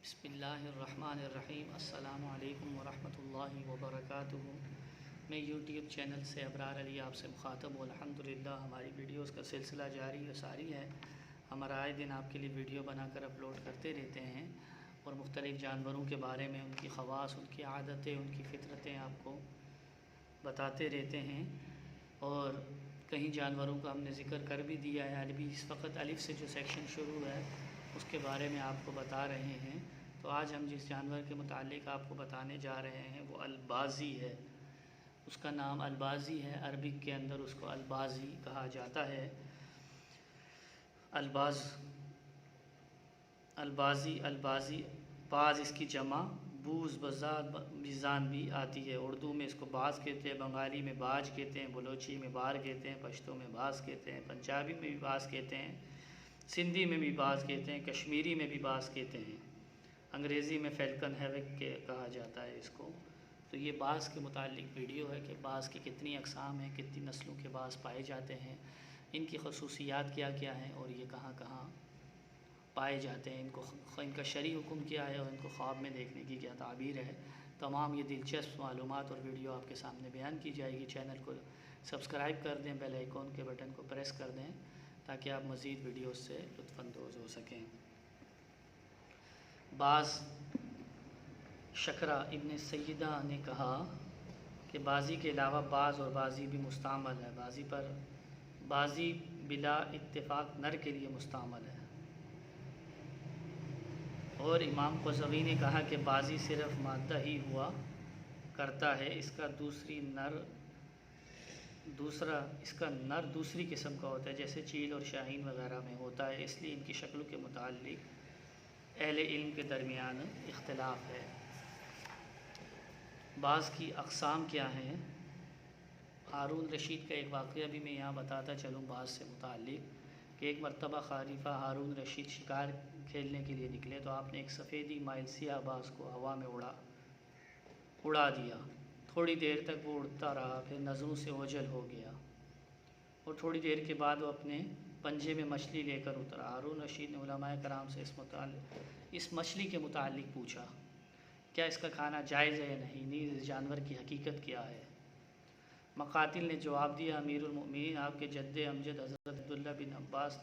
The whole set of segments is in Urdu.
بسم اللہ الرحمن الرحیم۔ السلام علیکم ورحمۃ اللہ وبرکاتہ۔ میں یوٹیوب چینل سے ابرار علی آپ سے مخاطب ہوں۔ الحمدللہ ہماری ویڈیوز کا سلسلہ جاری و ساری ہے۔ ہمارا آئے دن آپ کے لیے ویڈیو بنا کر اپلوڈ کرتے رہتے ہیں اور مختلف جانوروں کے بارے میں، ان کی خواص، ان کی عادتیں، ان کی فطرتیں آپ کو بتاتے رہتے ہیں۔ اور کہیں جانوروں کا ہم نے ذکر کر بھی دیا ہے۔ عربی اس وقت الف سے جو سیکشن شروع ہے اس کے بارے میں آپ کو بتا رہے ہیں۔ تو آج ہم جس جانور کے متعلق آپ کو بتانے جا رہے ہیں وہ البازی ہے۔ اس کا نام البازی ہے، عربک کے اندر اس کو البازی کہا جاتا ہے۔ البازی باز اس کی جمع بوز بزاد میزان بھی آتی ہے۔ اردو میں اس کو باز کہتے ہیں، بنگالی میں باج کہتے ہیں، بلوچی میں بار کہتے ہیں، پشتو میں باز کہتے ہیں، پنجابی میں بھی باز کہتے ہیں، سندھی میں بھی باز کہتے ہیں، کشمیری میں بھی باز کہتے ہیں، انگریزی میں فیلکن ہیوک کہا جاتا ہے اس کو۔ تو یہ باز کے متعلق ویڈیو ہے کہ باز کی کتنی اقسام ہیں، کتنی نسلوں کے باز پائے جاتے ہیں، ان کی خصوصیات کیا کیا ہیں اور یہ کہاں کہاں پائے جاتے ہیں، ان کا شرعی حکم کیا ہے اور ان کو خواب میں دیکھنے کی کیا تعبیر ہے۔ تمام یہ دلچسپ معلومات اور ویڈیو آپ کے سامنے بیان کی جائے گی۔ چینل کو سبسکرائب کر دیں، بیل آئیکن کے بٹن کو پریس کر دیں تاکہ آپ مزید ویڈیوز سے لطف اندوز ہو سکیں۔ باز شکرہ ابن سیدہ نے کہا کہ بازی کے علاوہ باز اور بازی بھی مستعمل ہے۔ بازی بلا اتفاق نر کے لیے مستعمل ہے۔ اور امام قزوینی نے کہا کہ بازی صرف مادہ ہی ہوا کرتا ہے، اس کا نر دوسری قسم کا ہوتا ہے، جیسے چیل اور شاہین وغیرہ میں ہوتا ہے۔ اس لیے ان کی شکلوں کے متعلق اہل علم کے درمیان اختلاف ہے۔ باز کی اقسام کیا ہیں؟ ہارون رشید کا ایک واقعہ بھی میں یہاں بتاتا چلوں باز سے متعلق کہ ایک مرتبہ خلیفہ ہارون رشید شکار کھیلنے کے لیے نکلے تو آپ نے ایک سفیدی مائل سیاہ باز کو ہوا میں اڑا دیا۔ تھوڑی دیر تک وہ اڑتا رہا، پھر نظروں سے اوجھل ہو گیا اور تھوڑی دیر کے بعد وہ اپنے پنجے میں مچھلی لے کر اترا۔ ہارون رشید نے علماء کرام سے اس مچھلی کے متعلق پوچھا، کیا اس کا کھانا جائز ہے یا نہیں؟ نیز اس جانور کی حقیقت کیا ہے؟ مقاتل نے جواب دیا، امیر المؤمنین آپ کے جد امجد حضرت عبداللہ بن عباس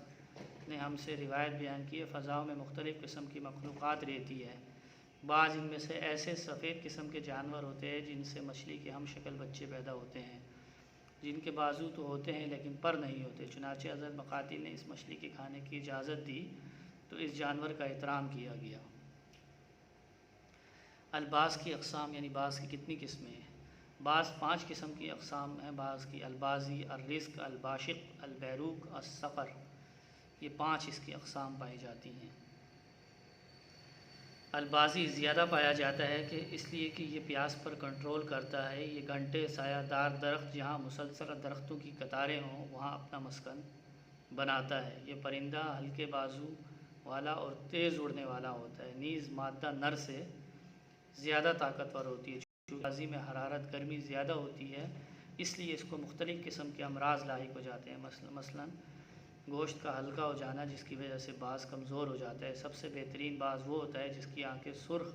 نے ہم سے روایت بیان کی ہے، فضاؤں میں مختلف قسم کی مخلوقات رہتی ہے۔ بعض ان میں سے ایسے سفید قسم کے جانور ہوتے ہیں جن سے مچھلی کے ہم شکل بچے پیدا ہوتے ہیں، جن کے بازو تو ہوتے ہیں لیکن پر نہیں ہوتے۔ چنانچہ حضرت مقاتل نے اس مچھلی کے کھانے کی اجازت دی تو اس جانور کا احترام کیا گیا۔ الباز کی اقسام یعنی باز کی کتنی قسمیں ہیں؟ باز 5 قسم کی اقسام ہیں باز کی: البازی، الرزق، الباشق، البیروق، الصقر۔ یہ 5 اس کی اقسام پائی جاتی ہیں۔ البازی زیادہ پایا جاتا ہے کہ اس لیے کہ یہ پیاس پر کنٹرول کرتا ہے۔ یہ گھنٹے سایہ دار درخت جہاں مسلسل درختوں کی قطاریں ہوں وہاں اپنا مسکن بناتا ہے۔ یہ پرندہ ہلکے بازو والا اور تیز اڑنے والا ہوتا ہے، نیز مادہ نر سے زیادہ طاقتور ہوتی ہے۔ چونکہ بازی میں حرارت گرمی زیادہ ہوتی ہے اس لیے اس کو مختلف قسم کے امراض لاحق ہو جاتے ہیں، مثلاً گوشت کا ہلکا ہو جانا جس کی وجہ سے باز کمزور ہو جاتا ہے۔ سب سے بہترین باز وہ ہوتا ہے جس کی آنکھیں سرخ،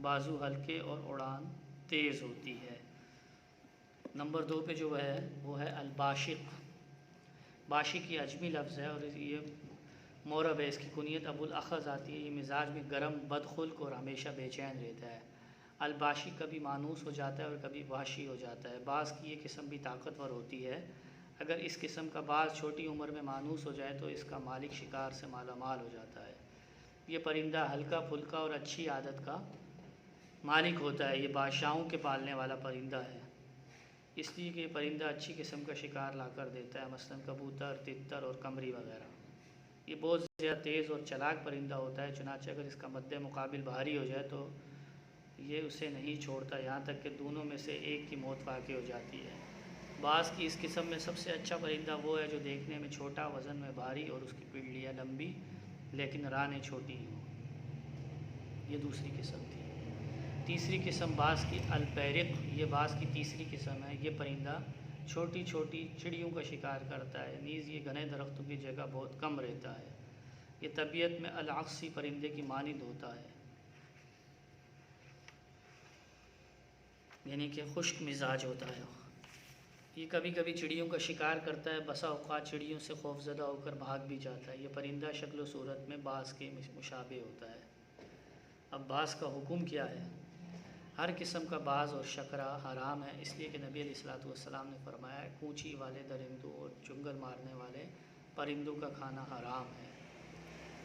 بازو ہلکے اور اڑان تیز ہوتی ہے۔ نمبر 2 پہ جو ہے وہ ہے الباشق۔ باشق یہ عجمی لفظ ہے اور یہ مورب ہے، اس کی کنیت ابو الاخذ آتی ہے۔ یہ مزاج میں گرم، بدخلق اور ہمیشہ بے چین رہتا ہے۔ الباشق کبھی مانوس ہو جاتا ہے اور کبھی وحشی ہو جاتا ہے۔ باز کی یہ قسم بھی طاقتور ہوتی ہے۔ اگر اس قسم کا باز چھوٹی عمر میں مانوس ہو جائے تو اس کا مالک شکار سے مالا مال ہو جاتا ہے۔ یہ پرندہ ہلکا پھلکا اور اچھی عادت کا مالک ہوتا ہے۔ یہ بادشاہوں کے پالنے والا پرندہ ہے، اس لیے کہ یہ پرندہ اچھی قسم کا شکار لا کر دیتا ہے، مثلاً کبوتر، تتر اور قمری وغیرہ۔ یہ بہت زیادہ تیز اور چلاک پرندہ ہوتا ہے، چنانچہ اگر اس کا مد مقابل بھاری ہو جائے تو یہ اسے نہیں چھوڑتا یہاں تک کہ دونوں میں سے ایک کی موت واقع ہو جاتی ہے۔ باز کی اس قسم میں سب سے اچھا پرندہ وہ ہے جو دیکھنے میں چھوٹا، وزن میں بھاری اور اس کی پنڈلیاں لمبی لیکن رانیں چھوٹی ہوں۔ یہ دوسری قسم تھی۔ تیسری قسم باز کی البیرق، یہ باز کی تیسری قسم ہے۔ یہ پرندہ چھوٹی چھوٹی چڑیوں کا شکار کرتا ہے، نیز یہ گھنے درختوں کی جگہ بہت کم رہتا ہے۔ یہ طبیعت میں الاقصی پرندے کی مانند ہوتا ہے۔ یعنی کہ خشک مزاج ہوتا ہے۔ یہ کبھی کبھی چڑیوں کا شکار کرتا ہے، بسا اوقات چڑیوں سے خوف زدہ ہو کر بھاگ بھی جاتا ہے۔ یہ پرندہ شکل و صورت میں باز کے مشابہ ہوتا ہے۔ اب باز کا حکم کیا ہے؟ ہر قسم کا باز اور شکرہ حرام ہے، اس لیے کہ نبی علیہ الصلوۃ والسلام نے فرمایا ہے کونچی والے درندوں اور چنگل مارنے والے پرندوں کا کھانا حرام ہے۔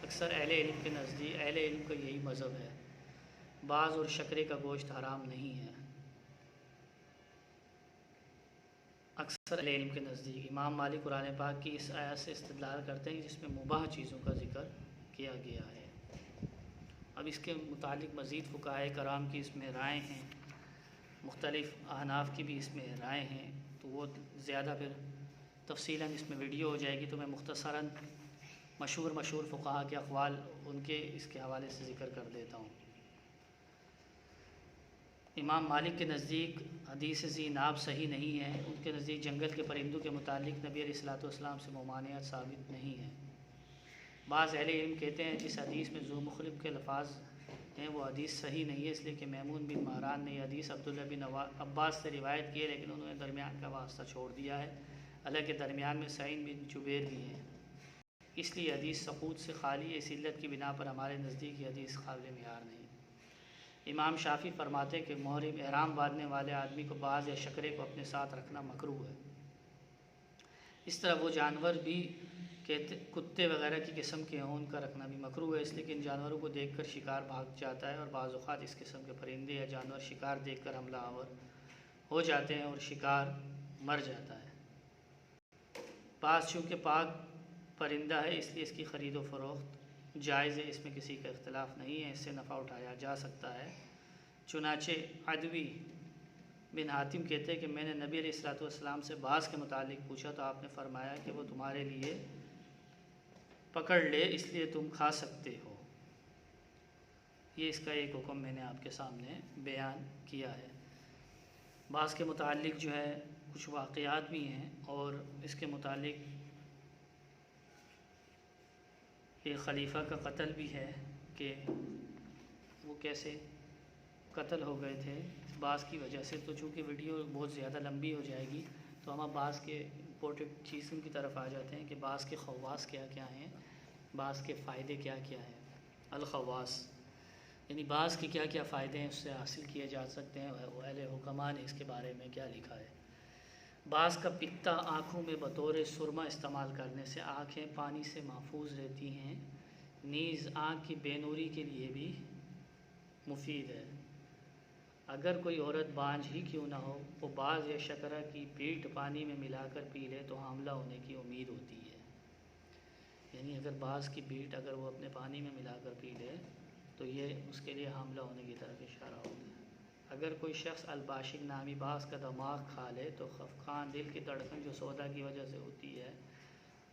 اکثر اہل علم کے نزدیک، اہل علم کا یہی مذہب ہے، باز اور شکرے کا گوشت حرام نہیں ہے۔ اکثر اہل علم کے نزدیک امام مالک قرآن پاک کی اس آیت سے استدلال کرتے ہیں جس میں مباح چیزوں کا ذکر کیا گیا ہے۔ اب اس کے متعلق مزید فقہائے کرام کی اس میں رائے ہیں، مختلف احناف کی بھی اس میں رائے ہیں، تو وہ زیادہ پھر تفصیلاً اس میں ویڈیو ہو جائے گی، تو میں مختصراً مشہور فقہا کے اقوال ان کے اس کے حوالے سے ذکر کر دیتا ہوں۔ امام مالک کے نزدیک حدیث ذی ناب صحیح نہیں ہے، ان کے نزدیک جنگل کے پرندوں کے متعلق نبی علیہ الصلوۃ والسلام سے ممانعت ثابت نہیں ہے۔ بعض اہل علم کہتے ہیں جس حدیث میں ذو مخلب کے الفاظ ہیں وہ حدیث صحیح نہیں ہے، اس لیے کہ میمون بن مہران نے یہ حدیث عبداللہ بن عباس سے روایت کی ہے، لیکن انہوں نے درمیان کا واسطہ چھوڑ دیا ہے، حالانکہ درمیان میں سعید بن جبیر بھی ہیں، اس لیے حدیث سقوط سے خالی ہے۔ اس علت کی بنا پر ہمارے نزدیک یہ حدیث قابل معیار نہیں۔ امام شافعی فرماتے ہیں کہ محرم احرام باندھنے والے آدمی کو باز یا شکرے کو اپنے ساتھ رکھنا مکروہ ہے۔ اس طرح وہ جانور بھی کتے وغیرہ کی قسم کے ہوں ان کا رکھنا بھی مکروہ ہے، اس لیے کہ ان جانوروں کو دیکھ کر شکار بھاگ جاتا ہے، اور بعض اوقات اس قسم کے پرندے یا جانور شکار دیکھ کر حملہ آور ہو جاتے ہیں اور شکار مر جاتا ہے۔ باز چونکہ پاک پرندہ ہے، اس لیے اس کی خرید و فروخت جائز ہے، اس میں کسی کا اختلاف نہیں ہے، اس سے نفع اٹھایا جا سکتا ہے۔ چنانچہ عدوی بن حاتم کہتے ہیں کہ میں نے نبی علیہ الصلوۃ والسلام سے باز کے متعلق پوچھا تو آپ نے فرمایا کہ وہ تمہارے لیے پکڑ لے، اس لیے تم کھا سکتے ہو۔ یہ اس کا ایک حکم میں نے آپ کے سامنے بیان کیا ہے۔ باز کے متعلق جو ہے کچھ واقعات بھی ہیں، اور اس کے متعلق ایک خلیفہ کا قتل بھی ہے کہ وہ کیسے قتل ہو گئے تھے باز کی وجہ سے۔ تو چونکہ ویڈیو بہت زیادہ لمبی ہو جائے گی تو ہم باز کے امپورٹنٹ چیزوں کی طرف آ جاتے ہیں کہ باز کے خواص کیا کیا ہیں، باز کے فائدے کیا کیا ہیں۔ الخواص یعنی باز کے کیا کیا فائدے ہیں، اس سے حاصل کیے جا سکتے ہیں، اہل حکماء نے اس کے بارے میں کیا لکھا ہے۔ باز کا پتا آنکھوں میں بطور سرما استعمال کرنے سے آنکھیں پانی سے محفوظ رہتی ہیں، نیز آنکھ کی بے نوری کے لیے بھی مفید ہے۔ اگر کوئی عورت بانجھ ہی کیوں نہ ہو، وہ باز یا شکرہ کی پیٹ پانی میں ملا کر پی لے تو حاملہ ہونے کی امید ہوتی ہے۔ یعنی اگر باز کی پیٹ اگر وہ اپنے پانی میں ملا کر پی لے تو یہ اس کے لیے حاملہ ہونے کی طرف اشارہ ہوتا ہے۔ اگر کوئی شخص الباشق نامی باز کا دماغ کھا لے تو خفقان دل کی دھڑکن جو سودا کی وجہ سے ہوتی ہے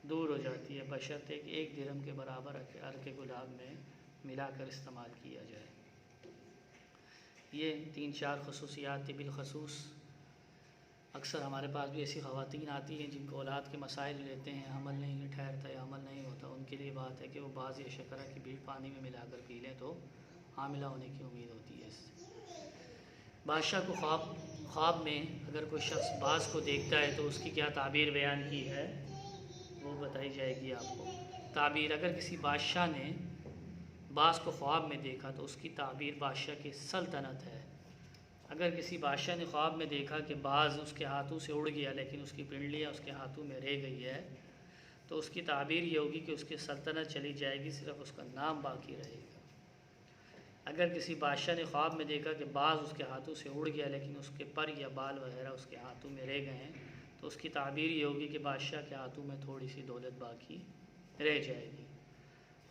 دور ہو جاتی ہے، بشرطے کہ 1 درہم کے برابر عرق گلاب میں ملا کر استعمال کیا جائے۔ یہ 3-4 خصوصیات تھی۔ بالخصوص اکثر ہمارے پاس بھی ایسی خواتین آتی ہیں جن کو اولاد کے مسائل لیتے ہیں، حمل نہیں ٹھہرتا یا حمل نہیں ہوتا، ان کے لیے بات ہے کہ وہ باز یا شکرہ کی بیٹ پانی میں ملا کر پی لیں تو حاملہ ہونے کی امید ہوتی ہے اس سے۔ بادشاہ کو خواب میں اگر کوئی شخص باز کو دیکھتا ہے تو اس کی کیا تعبیر بیان کی ہے وہ بتائی جائے گی آپ کو۔ تعبیر: اگر کسی بادشاہ نے باز کو خواب میں دیکھا تو اس کی تعبیر بادشاہ کی سلطنت ہے۔ اگر کسی بادشاہ نے خواب میں دیکھا کہ باز اس کے ہاتھوں سے اڑ گیا لیکن اس کی پنڈلیاں اس کے ہاتھوں میں رہ گئی ہے تو اس کی تعبیر یہ ہوگی کہ اس کی سلطنت چلی جائے گی، صرف اس کا نام باقی رہے گا۔ اگر کسی بادشاہ نے خواب میں دیکھا کہ باز اس کے ہاتھوں سے اڑ گیا لیکن اس کے پر یا بال وغیرہ اس کے ہاتھوں میں رہ گئے ہیں تو اس کی تعبیر یہ ہوگی کہ بادشاہ کے ہاتھوں میں تھوڑی سی دولت باقی رہ جائے گی۔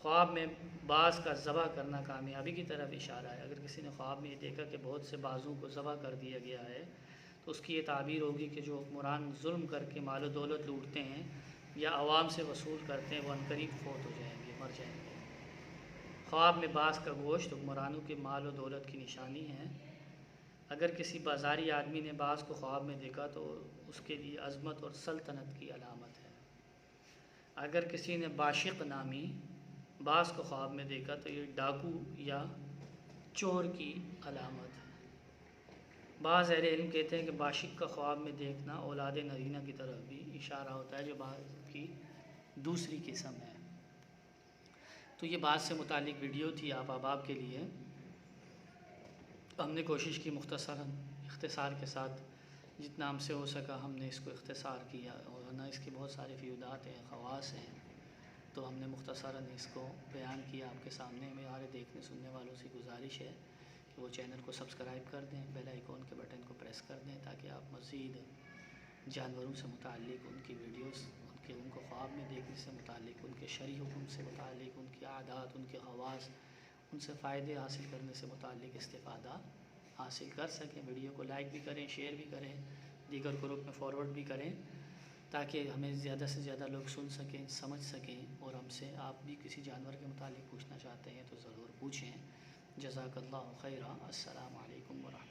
خواب میں باز کا ذبح کرنا کامیابی کی طرف اشارہ ہے۔ اگر کسی نے خواب میں یہ دیکھا کہ بہت سے بازوں کو ذبح کر دیا گیا ہے تو اس کی یہ تعبیر ہوگی کہ جو حکمران ظلم کر کے مال و دولت لوٹتے ہیں یا عوام سے وصول کرتے ہیں وہ عنقریب فوت ہو جائیں گے، مر جائیں گے۔ خواب میں باز کا گوشت حکمرانوں کے مال و دولت کی نشانی ہے۔ اگر کسی بازاری آدمی نے باز کو خواب میں دیکھا تو اس کے لیے عظمت اور سلطنت کی علامت ہے۔ اگر کسی نے باشق نامی باز کو خواب میں دیکھا تو یہ ڈاکو یا چور کی علامت ہے۔ بعض اہل علم کہتے ہیں کہ باشق کا خواب میں دیکھنا اولاد نرینہ کی طرف بھی اشارہ ہوتا ہے، جو بعض کی دوسری قسم ہے۔ تو یہ بات سے متعلق ویڈیو تھی آپ احباب کے لیے۔ ہم نے کوشش کی مختصراً اختصار کے ساتھ جتنا ہم سے ہو سکا ہم نے اس کو اختصار کیا، اور نہ اس کے بہت سارے فیودات ہیں، خواص ہیں، تو ہم نے مختصراً اس کو بیان کیا آپ کے سامنے۔ ہمارے دیکھنے سننے والوں سے گزارش ہے کہ وہ چینل کو سبسکرائب کر دیں، بیل آئیکن کے بٹن کو پریس کر دیں، تاکہ آپ مزید جانوروں سے متعلق ان کی ویڈیوز، ان کو خواب میں دیکھنے سے متعلق، ان کے شرعی حکم سے متعلق، ان کی عادات، ان کے خواص، ان سے فائدے حاصل کرنے سے متعلق استفادہ حاصل کر سکیں۔ ویڈیو کو لائک بھی کریں، شیئر بھی کریں، دیگر گروپ میں فارورڈ بھی کریں، تاکہ ہمیں زیادہ سے زیادہ لوگ سن سکیں، سمجھ سکیں، اور ہم سے آپ بھی کسی جانور کے متعلق پوچھنا چاہتے ہیں تو ضرور پوچھیں۔ جزاک اللہ خیرہ۔ السلام علیکم ورحمۃ اللہ۔